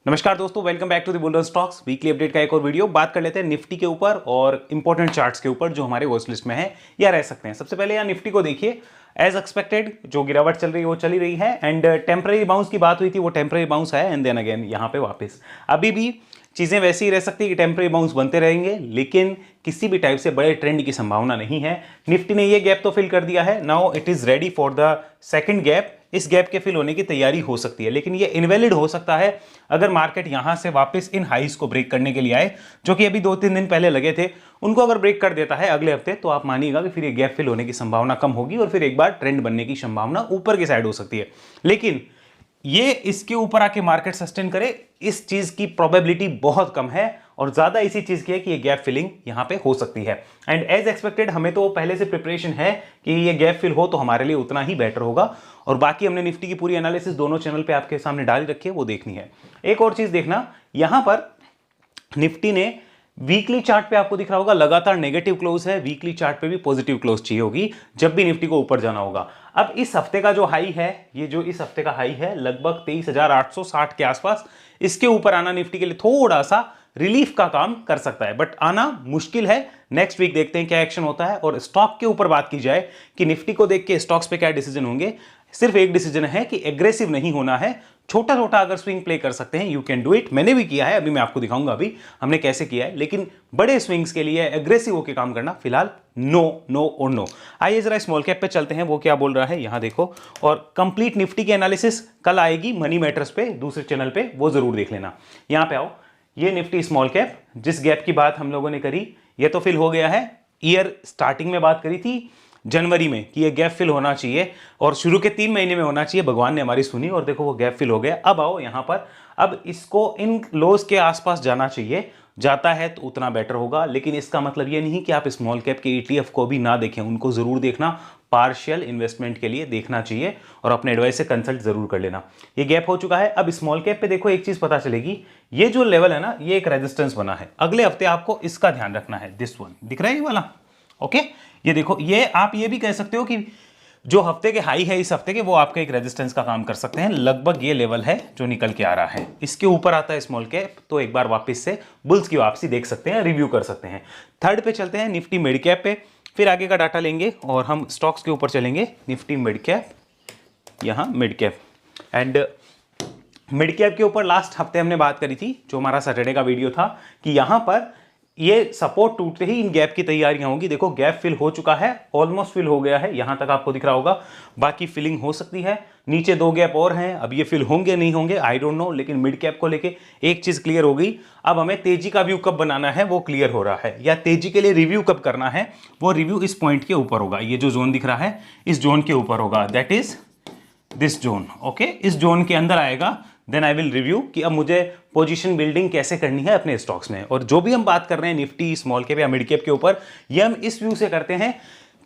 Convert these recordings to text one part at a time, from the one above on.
नमस्कार दोस्तों, welcome back to the bull run stocks weekly update का एक और वीडियो। बात कर लेते हैं निफ्टी के ऊपर और इंपॉर्टेंट चार्ट्स के ऊपर जो हमारे वॉच लिस्ट में है या रह सकते हैं। सबसे पहले यहाँ निफ्टी को देखिए, एज एक्सपेक्टेड जो गिरावट चल रही है वो चली रही है एंड टेम्पररी बाउंस की बात हुई थी, वो टेम्पररी बाउंस है एंड देन अगेन यहाँ पे वापस अभी भी चीज़ें वैसी ही रह सकती है कि टेम्पररी बाउंस बनते रहेंगे, लेकिन किसी भी टाइप से बड़े ट्रेंड की संभावना नहीं है। निफ्टी ने ये गैप तो फिल कर दिया है, now it is ready for the second gap. इस गैप के फिल होने की तैयारी हो सकती है, लेकिन ये इनवैलिड हो सकता है अगर मार्केट यहां से वापस इन हाइस को ब्रेक करने के लिए आए, जो कि अभी 2-3 दिन पहले लगे थे। उनको अगर ब्रेक कर देता है अगले हफ्ते, तो आप मानिएगा कि फिर ये गैप फिल होने की संभावना कम होगी और फिर एक बार ट्रेंड बनने की संभावना ऊपर की साइड हो सकती है। लेकिन ये इसके ऊपर आके मार्केट सस्टेन करे, इस चीज की प्रोबेबिलिटी बहुत कम है और ज्यादा इसी चीज की है कि ये गैप फिलिंग यहां पे हो सकती है। एंड एज एक्सपेक्टेड हमें तो पहले से प्रिपरेशन है कि ये गैप फिल हो तो हमारे लिए उतना ही बेटर होगा। और बाकी हमने निफ्टी की पूरी एनालिसिस दोनों चैनल पे आपके सामने डाल रखी है, वो देखनी है। एक और चीज देखना, यहां पर निफ्टी ने वीकली चार्ट पे आपको दिख रहा होगा लगातार नेगेटिव क्लोज है, वीकली चार्ट पे भी पॉजिटिव क्लोज चाहिए होगी जब भी निफ्टी को ऊपर जाना होगा। अब इस हफ्ते का जो हाई है, ये जो इस हफ्ते का हाई है लगभग 23,860 के आसपास, इसके ऊपर आना निफ्टी के लिए थोड़ा सा रिलीफ का काम कर सकता है, बट आना मुश्किल है। नेक्स्ट वीक देखते हैं क्या एक्शन होता है। और स्टॉक के ऊपर बात की जाए कि निफ्टी को देख के स्टॉक्स पे क्या डिसीजन होंगे, सिर्फ एक डिसीजन है कि एग्रेसिव नहीं होना है, छोटा छोटा अगर स्विंग प्ले कर सकते हैं यू कैन डू इट। मैंने भी किया है, अभी मैं आपको दिखाऊंगा अभी हमने कैसे किया है, लेकिन बड़े स्विंग्स के लिए एग्रेसिव होकर काम करना फिलहाल नो नो और नो। आइए जरा स्मॉल कैप पे चलते हैं, वो क्या बोल रहा है यहां देखो। और कंप्लीट निफ्टी की एनालिसिस कल आएगी मनी मैटर्स पे, दूसरे चैनल पे, वो जरूर देख लेना। यहां पे आओ, ये निफ्टी स्मॉल कैप, जिस गैप की बात हम लोगों ने करी ये तो फिल हो गया है। ईयर स्टार्टिंग में बात करी थी जनवरी में कि ये गैप फिल होना चाहिए और शुरू के 3 महीने में होना चाहिए, भगवान ने हमारी सुनी और देखो वो गैप फिल हो गया। अब आओ यहां पर, अब इसको इन लोज के आसपास जाना चाहिए, जाता है तो उतना बेटर होगा। लेकिन इसका मतलब ये नहीं कि आप स्मॉल कैप के ETF को भी ना देखें, उनको जरूर देखना, पार्शियल इन्वेस्टमेंट के लिए देखना चाहिए और अपने एडवाइस से कंसल्ट जरूर कर लेना। ये गैप हो चुका है। अब स्मॉल कैप पे देखो एक चीज पता चलेगी, ये जो लेवल है ना, ये एक रेजिस्टेंस बना है। अगले हफ्ते आपको इसका ध्यान रखना है, दिस वन दिख रहा है ये वाला, ओके। ये देखो, ये आप ये भी कह सकते हो कि जो हफ्ते के हाई है इस हफ्ते के, वो आपका एक रेजिस्टेंस का काम कर सकते हैं। लगभग ये लेवल है जो निकल के आ रहा है, इसके ऊपर आता है स्मॉल कैप तो एक बार वापस से बुल्स की वापसी देख सकते हैं, रिव्यू कर सकते हैं। थर्ड पे चलते हैं, निफ्टी मिड कैप पे, फिर आगे का डाटा लेंगे और हम स्टॉक्स के ऊपर चलेंगे। निफ्टी मिड कैप, यहां mid cap and mid cap के ऊपर लास्ट हफ्ते हमने बात करी थी, जो हमारा सैटरडे का वीडियो था, कि यहां पर ये सपोर्ट टूटते ही इन गैप की तैयारियां होंगी। देखो गैप फिल हो चुका है, ऑलमोस्ट फिल हो गया है, यहां तक आपको दिख रहा होगा, बाकी फिलिंग हो सकती है। नीचे 2 गैप और हैं, अब ये फिल होंगे नहीं होंगे आई डोंट नो, लेकिन मिड कैप को लेके एक चीज क्लियर हो गई। अब हमें तेजी का व्यू कब बनाना है वो क्लियर हो रहा है, या तेजी के लिए रिव्यू कब करना है, वो रिव्यू इस पॉइंट के ऊपर होगा। ये जो जोन दिख रहा है इस जोन के ऊपर होगा, that is this zone, okay. इस जोन के अंदर आएगा, देन आई विल रिव्यू कि अब मुझे पोजीशन बिल्डिंग कैसे करनी है अपने स्टॉक्स में। और जो भी हम बात कर रहे हैं निफ्टी स्मॉल कैप या मिड कैप के ऊपर, ये हम इस व्यू से करते हैं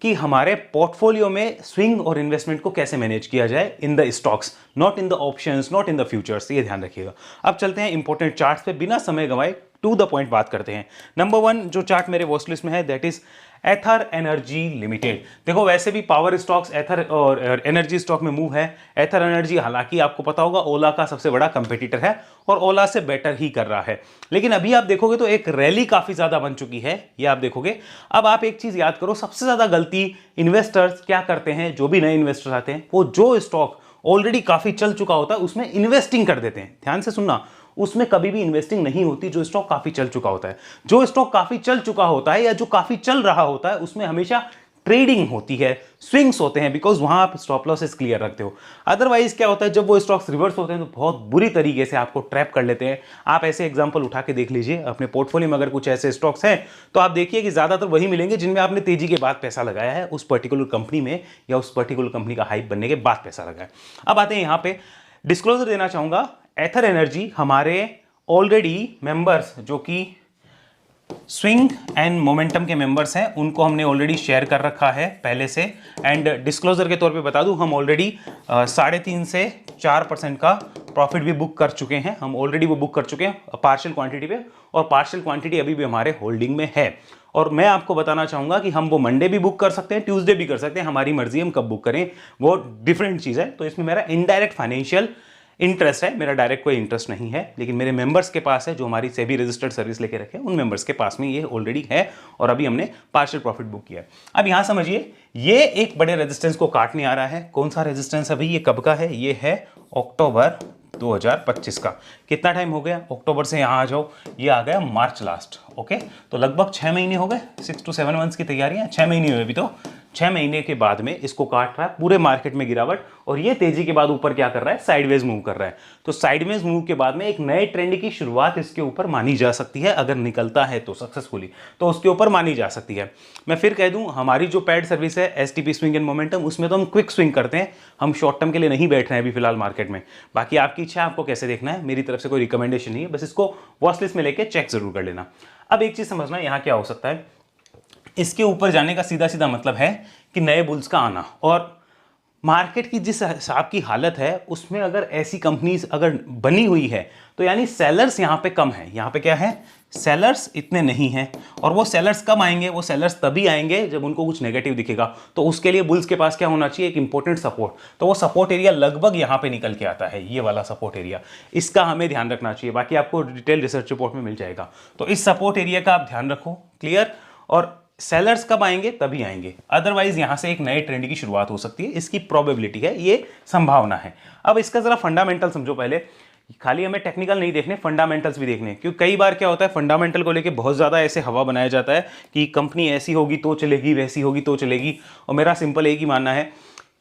कि हमारे पोर्टफोलियो में स्विंग और इन्वेस्टमेंट को कैसे मैनेज किया जाए in the stocks, not in the options, not in the futures, ये ध्यान रखिएगा। अब चलते हैं इंपॉर्टेंट चार्ट्स पे, बिना समय गंवाए टू द पॉइंट बात करते हैं। नंबर 1 जो चार्ट मेरे वॉच लिस्ट में है that is Ather energy limited. देखो वैसे भी पावर स्टॉक्स एथर और एनर्जी स्टॉक में मूव है। एथर एनर्जी हालांकि आपको पता होगा ओला का सबसे बड़ा कंपटीटर है और ओला से बेटर ही कर रहा है, लेकिन अभी आप देखोगे तो एक रैली काफी ज्यादा बन चुकी है, ये आप देखोगे। अब आप एक चीज याद करो, सबसे ज्यादा गलती इन्वेस्टर्स क्या करते हैं, जो भी नए इन्वेस्टर्स आते हैं, वो जो स्टॉक ऑलरेडी काफी चल चुका होता है उसमें इन्वेस्टिंग कर देते हैं। ध्यान से सुनना, उसमें कभी भी इन्वेस्टिंग नहीं होती जो स्टॉक काफी चल चुका होता है। जो स्टॉक काफी चल चुका होता है या जो काफी चल रहा होता है उसमें हमेशा ट्रेडिंग होती है, स्विंग्स होते हैं, बिकॉज वहां आप स्टॉप लॉसेस क्लियर रखते हो। अदरवाइज क्या होता है, जब वो स्टॉक्स रिवर्स होते हैं तो बहुत बुरी तरीके से आपको ट्रैप कर लेते हैं। आप ऐसे एग्जांपल उठा के देख लीजिए अपने पोर्टफोलियो में, अगर कुछ ऐसे स्टॉक्स हैं तो आप देखिए कि ज्यादातर वही मिलेंगे जिनमें आपने तेजी के बाद पैसा लगाया है, उस पर्टिकुलर कंपनी में या उस पर्टिकुलर कंपनी का हाइप बनने के बाद पैसा लगाया। अब आते हैं यहां पे, डिस्क्लोजर देना चाहूंगा, एथर एनर्जी हमारे ऑलरेडी मेंबर्स जो कि स्विंग एंड मोमेंटम के मेंबर्स हैं, उनको हमने ऑलरेडी शेयर कर रखा है पहले से। एंड डिस्क्लोजर के तौर पे बता दूं, हम ऑलरेडी 3.5 से 4% का प्रॉफिट भी बुक कर चुके हैं। हम ऑलरेडी वो बुक कर चुके हैं पार्शियल क्वांटिटी पे, और पार्शियल क्वांटिटी अभी भी हमारे होल्डिंग में है। और मैं आपको बताना चाहूंगा कि हम वो मंडे भी बुक कर सकते हैं, ट्यूसडे भी कर सकते हैं, हमारी मर्जी, हम कब बुक करें वो डिफरेंट चीज़ है। तो इसमें मेरा इनडायरेक्ट फाइनेंशियल इंटरेस्ट है, मेरा डायरेक्ट कोई इंटरेस्ट नहीं है, लेकिन मेरे मेंबर्स के पास है जो हमारी सेबी रजिस्टर्ड सर्विस लेके रखे हैं, उन मेंबर्स के पास में ये ऑलरेडी है और अभी हमने पार्शियल प्रॉफिट बुक किया है। अब यहां समझिए, ये एक बड़े रेजिस्टेंस को काटने आ रहा है। कौन सा रेजिस्टेंस अभी, ये कब का है, ये है अक्टूबर 2025 का। कितना टाइम हो गया, अक्टूबर से यहां आ जाओ, ये आ गया मार्च लास्ट। ओके, तो लगभग 6 महीने हो गए, 6 to 7 मंथ्स की तैयारियां, 6 महीने हुए अभी तो। 6 महीने के बाद में इसको काट रहा है, पूरे मार्केट में गिरावट, और ये तेजी के बाद ऊपर क्या कर रहा है, साइडवेज मूव कर रहा है। तो साइडवेज मूव के बाद में एक नए ट्रेंड की शुरुआत इसके ऊपर मानी जा सकती है, अगर निकलता है तो सक्सेसफुली, तो उसके ऊपर मानी जा सकती है। मैं फिर कह दूं, हमारी जो पैड सर्विस है एसटीपी स्विंग एंड मोमेंटम, उसमें तो हम क्विक स्विंग करते हैं, हम शॉर्ट टर्म के लिए नहीं बैठ रहे हैं अभी फिलहाल मार्केट में। बाकी आपकी इच्छा है आपको कैसे देखना है, मेरी तरफ से कोई रिकमेंडेशन नहीं है, बस इसको वॉच लिस्ट में लेके चेक जरूर कर लेना। अब एक चीज समझना, यहाँ क्या हो सकता है, इसके ऊपर जाने का सीधा सीधा मतलब है कि नए बुल्स का आना, और मार्केट की जिस हिसाब की हालत है उसमें अगर ऐसी कंपनीज अगर बनी हुई है तो यानी सेलर्स यहाँ पे कम है। यहाँ पे क्या है, सेलर्स इतने नहीं हैं, और वो सेलर्स कब आएंगे, वो सेलर्स तभी आएंगे जब उनको कुछ नेगेटिव दिखेगा। तो उसके लिए बुल्स के पास क्या होना चाहिए, एक इंपॉर्टेंट सपोर्ट। तो वो सपोर्ट एरिया लगभग यहाँ पे निकल के आता है, ये वाला सपोर्ट एरिया, इसका हमें ध्यान रखना चाहिए। बाकी आपको डिटेल रिसर्च रिपोर्ट में मिल जाएगा। तो इस सपोर्ट एरिया का आप ध्यान रखो, क्लियर। और सेलर्स कब आएंगे, तभी आएंगे, अदरवाइज यहां से एक नए ट्रेंड की शुरुआत हो सकती है, इसकी प्रोबेबिलिटी है, ये संभावना है। अब इसका जरा फंडामेंटल समझो पहले, खाली हमें टेक्निकल नहीं देखने, फंडामेंटल्स भी देखने, क्योंकि कई बार क्या होता है, फंडामेंटल को लेके बहुत ज़्यादा ऐसे हवा बनाया जाता है कि कंपनी ऐसी होगी तो चलेगी, वैसी होगी तो चलेगी। और मेरा सिंपल एक ही मानना है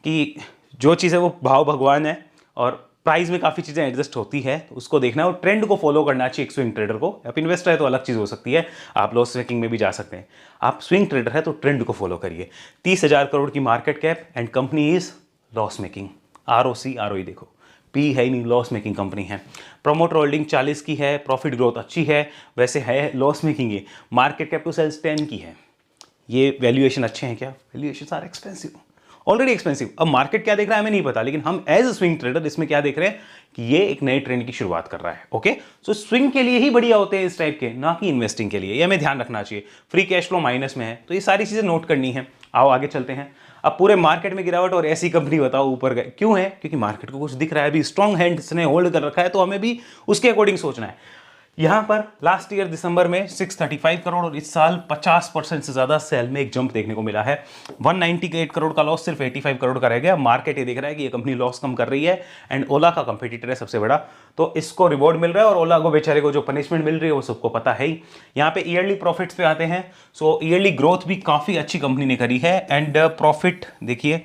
कि जो चीज़ है वो भाव भगवान है, और प्राइस में काफ़ी चीज़ें एडजस्ट होती है, तो उसको देखना है और ट्रेंड को फॉलो करना चाहिए एक स्विंग ट्रेडर को। आप इन्वेस्टर है तो अलग चीज़ हो सकती है, आप लॉस मेकिंग में भी जा सकते हैं। आप स्विंग ट्रेडर है तो ट्रेंड को फॉलो करिए। 30,000 करोड़ की market cap and company is loss making, ROC ROE देखो, पी है ही नहीं, लॉस मेकिंग कंपनी है। प्रोमोटर होल्डिंग 40 की है, प्रॉफिट ग्रोथ अच्छी है, वैसे है लॉस मेकिंग है। मार्केट कैप टू सेल्स 10 की है। ये वैल्यूएशन अच्छे हैं क्या, valuation are expensive, already expensive. अब मार्केट क्या देख रहा है हमें नहीं पता, लेकिन हम एज अ स्विंग ट्रेडर इसमें क्या देख रहे हैं कि ये एक नए ट्रेंड की शुरुआत कर रहा है। ओके, सो स्विंग के लिए ही बढ़िया होते हैं इस टाइप के, ना कि इन्वेस्टिंग के लिए, ये हमें ध्यान रखना चाहिए। फ्री कैश फ्लो माइनस में है, तो ये सारी चीजें नोट करनी है। आओ आगे चलते हैं। अब पूरे मार्केट में गिरावट और ऐसी कंपनी बताओ ऊपर गए, क्यों है, क्योंकि मार्केट को कुछ दिख रहा है, अभी स्ट्रॉन्ग हैंड्स ने होल्ड कर रखा है, तो हमें भी उसके अकॉर्डिंग सोचना है। यहां पर लास्ट ईयर दिसंबर में 635 करोड़ और इस साल 50% से ज्यादा सेल में एक जंप देखने को मिला है। 198 करोड़ का लॉस सिर्फ 85 करोड़ का रह गया। मार्केट ये देख रहा है कि ये कंपनी लॉस कम कर रही है, एंड ओला का कंपटीटर है सबसे बड़ा, तो इसको रिवॉर्ड मिल रहा है, और ओला को बेचारे को जो पनिशमेंट मिल रही है वो सबको पता है ही। यहाँ पे ईयरली प्रॉफिट्स पे आते हैं, सो ईयरली ग्रोथ भी काफी अच्छी कंपनी ने करी है, एंड प्रॉफिट देखिए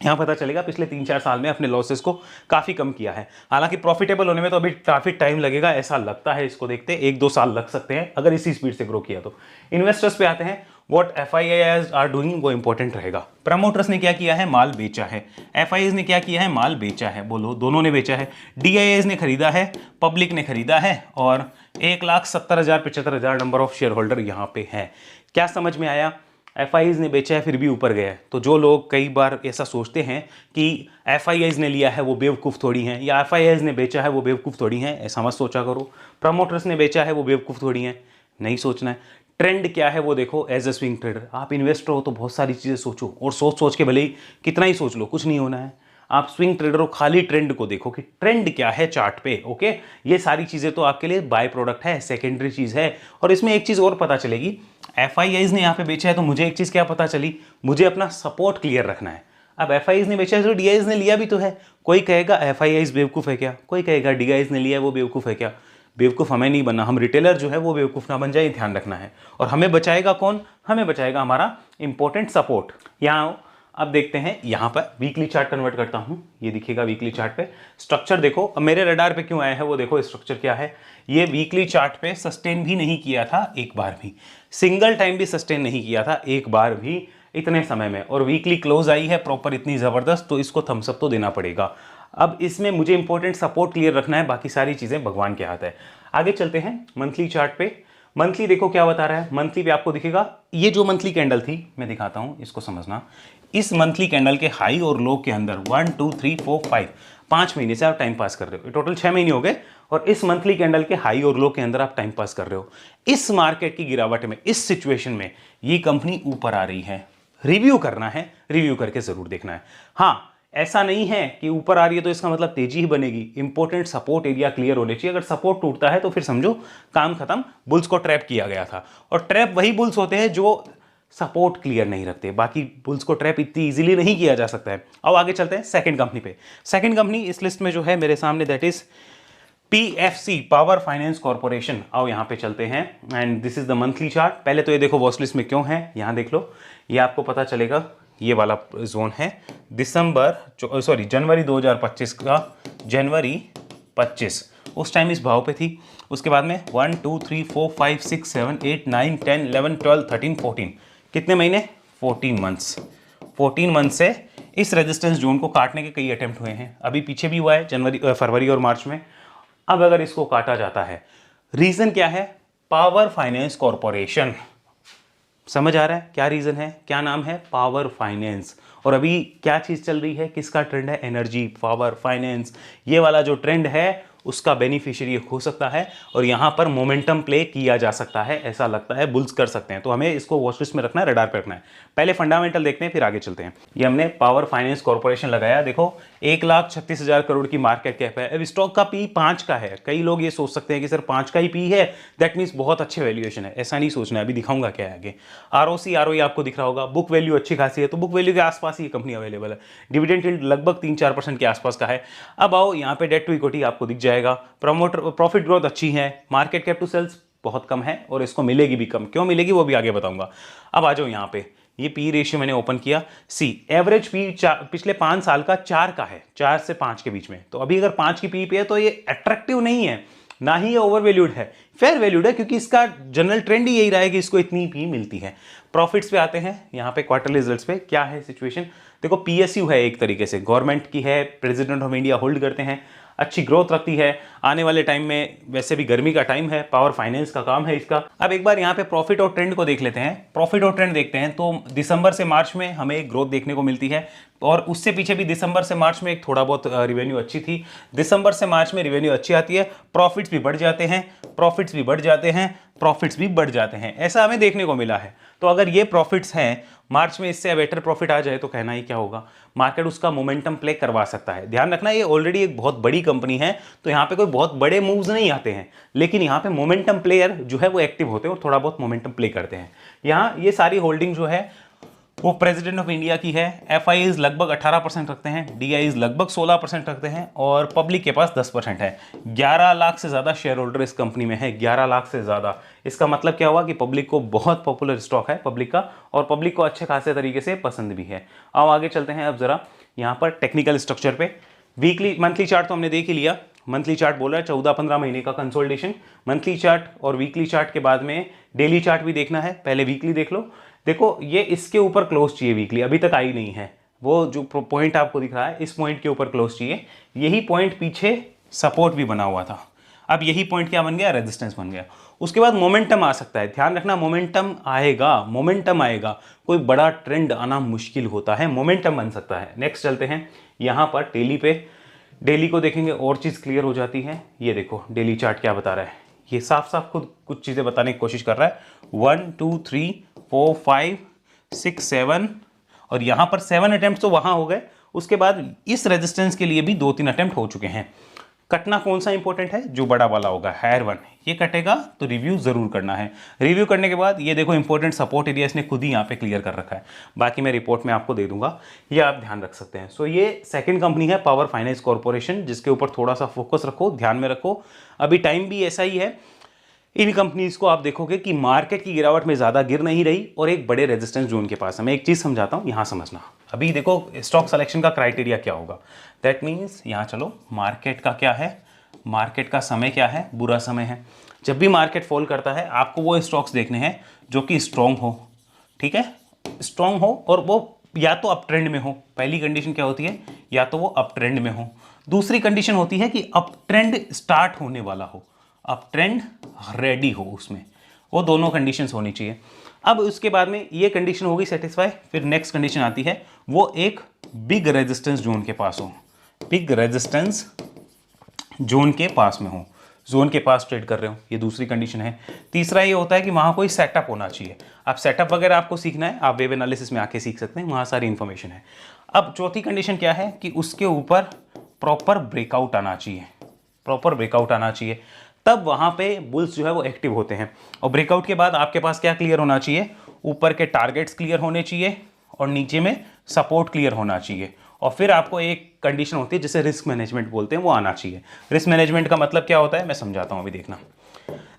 यहाँ पता चलेगा पिछले 3-4 साल में अपने लॉसेस को काफ़ी कम किया है। हालांकि प्रॉफिटेबल होने में तो अभी काफ़ी टाइम लगेगा, ऐसा लगता है इसको देखते 1-2 साल लग सकते हैं अगर इसी स्पीड से ग्रो किया तो। इन्वेस्टर्स पे आते हैं, व्हाट FIIs आर डूइंग वो इंपॉर्टेंट रहेगा। प्रमोटर्स ने क्या किया है, माल बेचा है। FIIs ने क्या किया है, माल बेचा है, बोलो दोनों ने बेचा है। DIIs ने खरीदा है, पब्लिक ने खरीदा है, और 1,70,000-75,000 नंबर ऑफ शेयर होल्डर यहाँ पे है। क्या समझ में आया, FIIs ने बेचा है फिर भी ऊपर गया है। तो जो लोग कई बार ऐसा सोचते हैं कि FIIs ने लिया है वो बेवकूफ़ थोड़ी हैं, या FIIs ने बेचा है वो बेवकूफ़ थोड़ी हैं, ऐसा मत सोचा करो। प्रमोटर्स ने बेचा है वो बेवकूफ़ थोड़ी हैं, नहीं सोचना है। ट्रेंड क्या है वो देखो। एज अ स्विंग ट्रेडर आप इन्वेस्टर हो तो बहुत सारी चीज़ें सोचो, और सोच सोच के भले ही कितना ही सोच लो, कुछ नहीं होना है। आप स्विंग ट्रेडर हो, खाली ट्रेंड को देखो कि ट्रेंड क्या है चार्ट पे। ओके, ये सारी चीज़ें तो आपके लिए बाय प्रोडक्ट है, सेकेंडरी चीज़ है। और इसमें एक चीज़ और पता चलेगी, FIIs ने यहाँ पे बेचा है तो मुझे एक चीज़ क्या पता चली, मुझे अपना सपोर्ट क्लियर रखना है। अब FIIs ने बेचा है तो DIIs ने लिया भी तो है। कोई कहेगा FIIs बेवकूफ़ है क्या, कोई कहेगा DIIs ने लिया है वो बेवकूफ़ है क्या। बेवकूफ़ हमें नहीं बनना, हम रिटेलर जो है वो बेवकूफ़ ना बन जाए, ध्यान रखना है। और हमें बचाएगा कौन, हमें बचाएगा हमारा इंपॉर्टेंट सपोर्ट। यहाँ अब देखते हैं, यहाँ पर वीकली चार्ट कन्वर्ट करता हूँ, ये दिखेगा वीकली चार्ट पे। स्ट्रक्चर देखो, अब मेरे रडार पे क्यों आया है वो देखो। स्ट्रक्चर क्या है, ये वीकली चार्ट पे सस्टेन भी नहीं किया था एक बार भी, सिंगल टाइम भी सस्टेन नहीं किया था एक बार भी इतने समय में, और वीकली क्लोज आई है प्रॉपर इतनी ज़बरदस्त, तो इसको थम्स अप तो देना पड़ेगा। अब इसमें मुझे इंपॉर्टेंट सपोर्ट क्लियर रखना है, बाकी सारी चीज़ें भगवान के हाथ है। आगे चलते हैं मंथली चार्ट पे। मंथली देखो क्या बता रहा है, मंथली पे आपको दिखेगा, ये जो मंथली कैंडल थी मैं दिखाता हूँ, इसको समझना। इस मंथली कैंडल के हाई और लो के अंदर 1 2 3 4 5 महीने से आप टाइम पास कर रहे हो, टोटल 6 महीने हो गए, और इस मंथली कैंडल के हाई और लो के अंदर आप टाइम पास कर रहे हो। इस मार्केट की गिरावट में, इस सिचुएशन में ये कंपनी ऊपर आ रही है, रिव्यू करना है, रिव्यू करके जरूर देखना है। हाँ, ऐसा नहीं है कि ऊपर आ रही है तो इसका मतलब तेजी ही बनेगी। इंपॉर्टेंट सपोर्ट एरिया क्लियर होने चाहिए। अगर सपोर्ट टूटता है तो फिर समझो काम खत्म, बुल्स को ट्रैप किया गया था। और ट्रैप वही बुल्स होते हैं जो सपोर्ट क्लियर नहीं रखते, बाकी बुल्स को ट्रैप इतनी इजीली नहीं किया जा सकता है। अब आगे चलते हैं सेकंड कंपनी पे। सेकंड कंपनी इस लिस्ट में जो है मेरे सामने, that is PFC, power finance corporation. आओ यहाँ पे चलते हैं and this is the monthly chart. पहले तो ये देखो वॉच लिस्ट में क्यों है, यहाँ देख लो, ये आपको पता चलेगा। ये वाला जोन है जनवरी 2025 का, जनवरी 25 उस टाइम इस भाव पे थी। उसके बाद में 1 2 3 4 5 6 7 8 9 10 11 12 13 14, कितने महीने, 14 मंथ्स। 14 मंथ से इस रेजिस्टेंस जोन को काटने के कई अटेम्प्ट हुए हैं। अभी पीछे भी हुआ है फरवरी और मार्च में। अब अगर इसको काटा जाता है, रीजन क्या है, पावर फाइनेंस कॉर्पोरेशन। समझ आ रहा है क्या रीजन है, क्या नाम है, पावर फाइनेंस। और अभी क्या चीज चल रही है, किसका ट्रेंड है, एनर्जी, पावर फाइनेंस। ये वाला जो ट्रेंड है उसका बेनिफिशियरी हो सकता है और यहां पर मोमेंटम प्ले किया जा सकता है, ऐसा लगता है बुल्स कर सकते हैं। तो हमें इसको वॉच लिस्ट में रखना है, रडार पे रखना है। पहले फंडामेंटल देखते हैं फिर आगे चलते हैं। ये हमने पावर फाइनेंस कॉर्पोरेशन लगाया, देखो 1,36,000 करोड़ की मार्केट कैप है। अब स्टॉक का पी 5 का है। कई लोग ये सोच सकते हैं कि सर 5 का ही पी है, दैट मीन्स बहुत अच्छे वैल्यूएशन है। ऐसा नहीं सोचना है, अभी दिखाऊंगा क्या है आगे। ROC ROE आपको दिख रहा होगा, बुक वैल्यू अच्छी खासी है, तो बुक वैल्यू के आसपास ही कंपनी अवेलेबल है। डिविडेंड यील्ड लगभग 3-4% के आसपास का है। अब आओ यहाँ पे डेट टू इक्विटी आपको दिख जाएगा, प्रॉफिट ग्रोथ अच्छी है, मार्केट कैप टू सेल्स बहुत कम है और इसको मिलेगी भी कम। क्यों मिलेगी वो भी आगे बताऊंगा। अब आ जाओ यहाँ पे, ये पी रेशियो मैंने ओपन किया, सी एवरेज पी पिछले 5 साल का 4 का है, 4 से 5 के बीच में। तो अभी अगर 5 की पी पे है तो ये अट्रैक्टिव नहीं है, ना ही ये ओवर वैल्यूड है, फेयर वैल्यूड है, क्योंकि इसका जनरल ट्रेंड ही यही रहा है कि इसको इतनी पी मिलती है। प्रॉफिट्स पे आते हैं, यहाँ पे क्वार्टरली रिजल्ट्स पे क्या है सिचुएशन। देखो PSU है, एक तरीके से गवर्नमेंट की है, प्रेसिडेंट ऑफ इंडिया होल्ड करते हैं, अच्छी ग्रोथ रखती है। आने वाले टाइम में वैसे भी गर्मी का टाइम है, पावर फाइनेंस का काम है इसका। अब एक बार यहाँ पे प्रॉफिट और ट्रेंड को देख लेते हैं। प्रॉफिट और ट्रेंड देखते हैं तो दिसंबर से मार्च में हमें एक ग्रोथ देखने को मिलती है और उससे पीछे भी दिसंबर से मार्च में एक थोड़ा बहुत रिवेन्यू अच्छी थी। दिसंबर से मार्च में रिवेन्यू अच्छी आती है, प्रॉफिट्स भी बढ़ जाते हैं, प्रॉफिट्स भी बढ़ जाते हैं, प्रॉफिट्स भी बढ़ जाते हैं, ऐसा हमें देखने को मिला है। तो अगर ये प्रॉफिट्स हैं, मार्च में इससे बेटर प्रॉफिट आ जाए तो कहना ही क्या होगा, मार्केट उसका मोमेंटम प्ले करवा सकता है। ध्यान रखना ये ऑलरेडी एक बहुत बड़ी कंपनी है, तो यहाँ पे कोई बहुत बड़े मूव्स नहीं आते हैं, लेकिन यहाँ पे मोमेंटम प्लेयर जो है वो एक्टिव होते हैं और थोड़ा बहुत मोमेंटम प्ले करते हैं। यहाँ ये सारी होल्डिंग जो है वो प्रेसिडेंट ऑफ इंडिया की है। FIs लगभग 18% रखते हैं, DIs लगभग 16% रखते हैं और पब्लिक के पास 10% है। 11 लाख से ज़्यादा शेयर होल्डर इस कंपनी में है, 11 लाख से ज़्यादा। इसका मतलब क्या हुआ कि पब्लिक को बहुत पॉपुलर स्टॉक है पब्लिक का, और पब्लिक को अच्छे खासे तरीके से पसंद भी है। आओ आगे चलते हैं अब ज़रा यहाँ पर टेक्निकल स्ट्रक्चर पे। वीकली मंथली चार्ट तो हमने देख ही लिया। मंथली चार्ट बोला है 14-15 महीने का कंसोलिडेशन। मंथली चार्ट और वीकली चार्ट के बाद में डेली चार्ट भी देखना है, पहले वीकली देख लो। देखो ये इसके ऊपर क्लोज चाहिए, वीकली अभी तक आई नहीं है। वो जो पॉइंट आपको दिख रहा है इस पॉइंट के ऊपर क्लोज चाहिए। यही पॉइंट पीछे सपोर्ट भी बना हुआ था, अब यही पॉइंट क्या बन गया, रेजिस्टेंस बन गया। उसके बाद मोमेंटम आ सकता है, ध्यान रखना मोमेंटम आएगा, मोमेंटम आएगा। कोई बड़ा ट्रेंड आना मुश्किल होता है, मोमेंटम बन सकता है। नेक्स्ट चलते हैं यहाँ पर डेली पे। डेली को देखेंगे और चीज़ क्लियर हो जाती है। ये देखो डेली चार्ट क्या बता रहा है, ये साफ साफ खुद कुछ चीज़ें बताने की कोशिश कर रहा है। 1 2 3 4 5 6 7 और यहाँ पर 7 अटेम्प्ट तो वहाँ हो गए। उसके बाद इस रेजिस्टेंस के लिए भी 2-3 अटेम्प्ट हो चुके हैं। कटना कौन सा इंपॉर्टेंट है, जो बड़ा वाला होगा हायर वन, ये कटेगा तो रिव्यू जरूर करना है। रिव्यू करने के बाद ये देखो इंपॉर्टेंट सपोर्ट एरिया इसने खुद ही यहाँ पे क्लियर कर रखा है, बाकी मैं रिपोर्ट में आपको दे दूंगा, ये आप ध्यान रख सकते हैं। सो ये सेकंड कंपनी है पावर फाइनेंस कॉर्पोरेशन, जिसके ऊपर थोड़ा सा फोकस रखो, ध्यान में रखो। अभी टाइम भी ऐसा ही है। इन कंपनीज को आप देखोगे कि मार्केट की गिरावट में ज़्यादा गिर नहीं रही और एक बड़े रेजिस्टेंस जोन के पास है। मैं एक चीज़ समझाता हूँ, यहाँ समझना। अभी देखो स्टॉक सिलेक्शन का क्राइटेरिया क्या होगा, दैट मीन्स यहाँ चलो मार्केट का क्या है, मार्केट का समय क्या है, बुरा समय है। जब भी मार्केट फॉल करता है आपको वो स्टॉक्स देखने हैं जो कि स्ट्रॉन्ग हो, ठीक है, स्ट्रॉन्ग हो और वो या तो अप ट्रेंड में हो। पहली कंडीशन क्या होती है, या तो वो अप ट्रेंड में हो। दूसरी कंडीशन होती है कि अप ट्रेंड स्टार्ट होने वाला हो, अप ट्रेंड रेडी हो, उसमें वो दोनों कंडीशंस होनी चाहिए। अब उसके बाद में ये कंडीशन होगी सेटिस्फाई, फिर नेक्स्ट कंडीशन आती है वो एक बिग रेजिस्टेंस जोन के पास हो, बिग रेजिस्टेंस जोन के पास में हो। जोन के पास ट्रेड कर रहे हो, ये दूसरी कंडीशन है। तीसरा ये होता है कि वहाँ कोई सेटअप होना चाहिए। आप सेटअप वगैरह आपको सीखना है, आप वेब एनालिसिस में आके सीख सकते हैं, वहाँ सारी इन्फॉर्मेशन है। अब चौथी कंडीशन क्या है कि उसके ऊपर प्रॉपर ब्रेकआउट आना चाहिए, प्रॉपर ब्रेकआउट आना चाहिए, तब वहाँ पे बुल्स जो है वो एक्टिव होते हैं। और ब्रेकआउट के बाद आपके पास क्या क्लियर होना चाहिए, ऊपर के टारगेट्स क्लियर होने चाहिए और नीचे में सपोर्ट क्लियर होना चाहिए। और फिर आपको एक कंडीशन होती है जिसे रिस्क मैनेजमेंट बोलते हैं, वो आना चाहिए। रिस्क मैनेजमेंट का मतलब क्या होता है मैं समझाता हूँ, अभी देखना।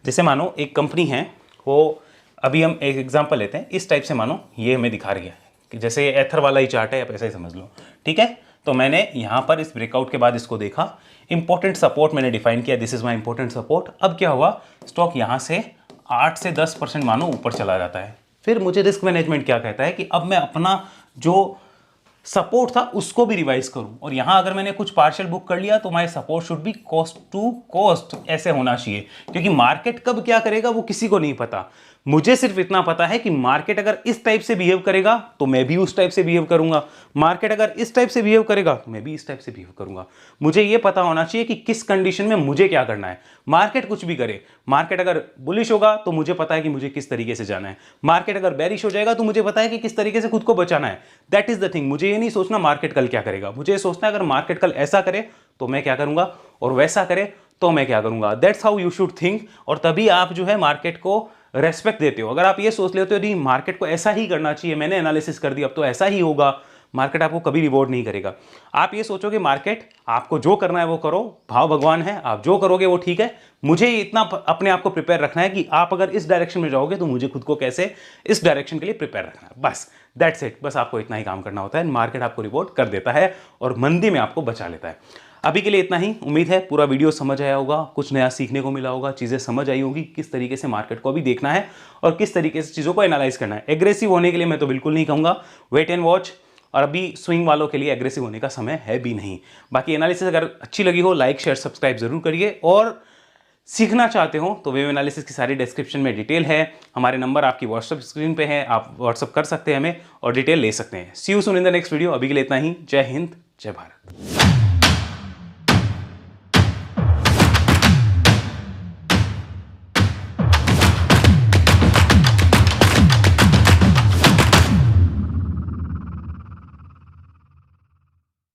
जैसे मानो एक कंपनी है, वो अभी हम एक एग्जांपल लेते हैं, इस टाइप से मानो ये हमें दिखा रही है कि जैसे एथर वाला ही चार्ट है, आप ऐसा ही समझ लो, ठीक है। तो मैंने यहाँ पर इस ब्रेकआउट के बाद इसको देखा, इंपॉर्टेंट सपोर्ट मैंने डिफाइन किया, this is my important support. अब क्या हुआ, स्टॉक यहाँ से 8 से 10% मानो ऊपर चला जाता है। फिर मुझे रिस्क मैनेजमेंट क्या कहता है कि अब मैं अपना जो सपोर्ट था उसको भी रिवाइज करूं, और यहां अगर मैंने कुछ पार्शियल बुक कर लिया तो my support should be cost to cost ऐसे होना चाहिए, क्योंकि मार्केट कब क्या करेगा वो किसी को नहीं पता। मुझे सिर्फ इतना पता है कि मार्केट अगर इस टाइप से बिहेव करेगा तो मैं भी उस टाइप से बिहेव करूंगा, मार्केट अगर इस टाइप से बिहेव करेगा तो मैं भी इस टाइप से बिहेव करूंगा। मुझे ये पता होना चाहिए कि किस कंडीशन में मुझे क्या करना है। मार्केट कुछ भी करे, मार्केट अगर बुलिश होगा तो मुझे पता है कि मुझे किस तरीके से जाना है, मार्केट अगर बेरिश हो जाएगा तो मुझे पता है कि किस तरीके से खुद को बचाना है। That is the thing. मुझे ये नहीं सोचना मार्केट कल क्या करेगा, मुझे ये सोचना है अगर मार्केट कल ऐसा करे तो मैं क्या करूंगा, और वैसा करे तो मैं क्या करूंगा। That's how you should think, और तभी आप जो है मार्केट को रेस्पेक्ट देते हो। अगर आप ये सोच लेते हो नहीं मार्केट को ऐसा ही करना चाहिए, मैंने एनालिसिस कर दिया अब तो ऐसा ही होगा, मार्केट आपको कभी रिवॉर्ड नहीं करेगा। आप ये सोचोगे मार्केट आपको जो करना है वो करो, भाव भगवान है, आप जो करोगे वो ठीक है। मुझे इतना अपने आप को प्रिपेयर रखना है कि आप अगर इस डायरेक्शन में जाओगे तो मुझे खुद को कैसे इस डायरेक्शन के लिए प्रिपेयर रखना है, बस दैट्स इट। बस आपको इतना ही काम करना होता है, मार्केट आपको रिवॉर्ड कर देता है और मंदी में आपको बचा लेता है। अभी के लिए इतना ही। उम्मीद है पूरा वीडियो समझ आया होगा, कुछ नया सीखने को मिला होगा, चीज़ें समझ आई होगी किस तरीके से मार्केट को भी देखना है और किस तरीके से चीज़ों को एनालाइज करना है। एग्रेसिव होने के लिए मैं तो बिल्कुल नहीं कहूँगा, वेट एंड वॉच, और अभी स्विंग वालों के लिए एग्रेसिव होने का समय है भी नहीं। बाकी एनालिसिस अगर अच्छी लगी हो लाइक शेयर सब्सक्राइब जरूर करिए, और सीखना चाहते हो तो वेब एनालिसिस की सारी डिस्क्रिप्शन में डिटेल है, हमारे नंबर आपकी व्हाट्सअप स्क्रीन पे है, आप व्हाट्सअप कर सकते हैं हमें और डिटेल ले सकते हैं। See you soon in the next video. अभी के लिए इतना ही। जय हिंद, जय भारत।